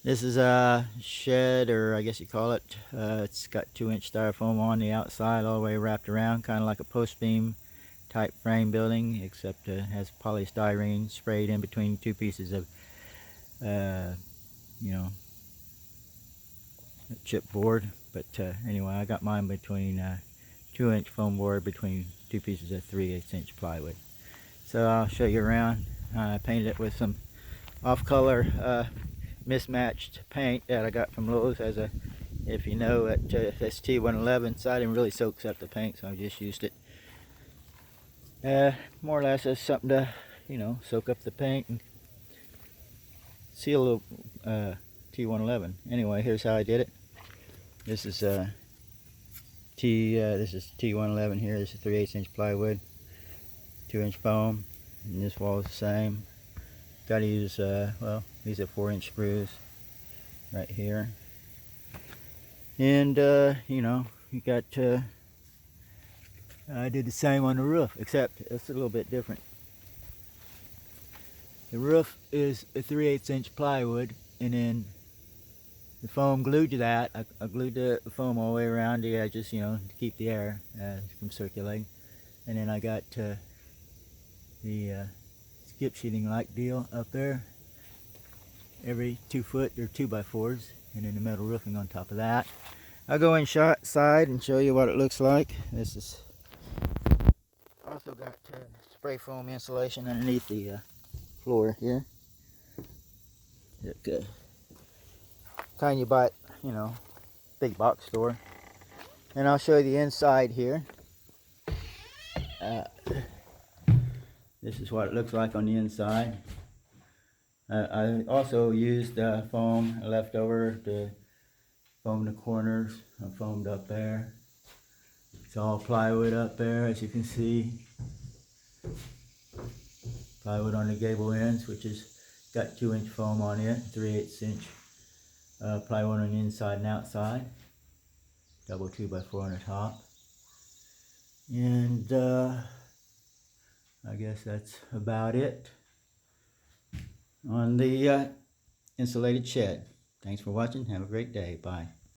This is a shed, or I guess you call it. It's got 2-inch styrofoam on the outside, all the way wrapped around, kind of like a post beam type frame building, except it has polystyrene sprayed in between two pieces of, you know, chipboard. But anyway, I got mine between 2-inch foam board between two pieces of 3/8-inch plywood. So I'll show you around. I painted it with some off-color mismatched paint that I got from Lowe's. As a, if you know, at ST111 siding really soaks up the paint, so I just used it more or less as something to, you know, soak up the paint and seal the T111. Anyway, here's how I did it. This is T111 here. This is 3/8-inch plywood, 2-inch foam, and this wall is the same. Got to use well, these are 4-inch screws right here, and you know, you got I did the same on the roof, except it's a little bit different. The roof is a 3/8-inch plywood, and then the foam glued to that. I glued the foam all the way around the edges, you know, to keep the air from circulating. And then I got the skip sheeting like deal up there, every 2 foot. They're 2x4s, and then the metal roofing on top of that. I'll go inside and show you what it looks like. This is also got spray foam insulation underneath the floor here. It, kind you buy it, you know, big box store. And I'll show you the inside here. This is what it looks like on the inside. I also used foam left over to foam the corners. I foamed up there. It's all plywood up there, as you can see. Plywood on the gable ends, which is got 2-inch foam on it, 3/8-inch plywood on the inside and outside. Double 2x4 on the top. And I guess that's about it on the insulated shed. Thanks for watching. Have a great day. Bye.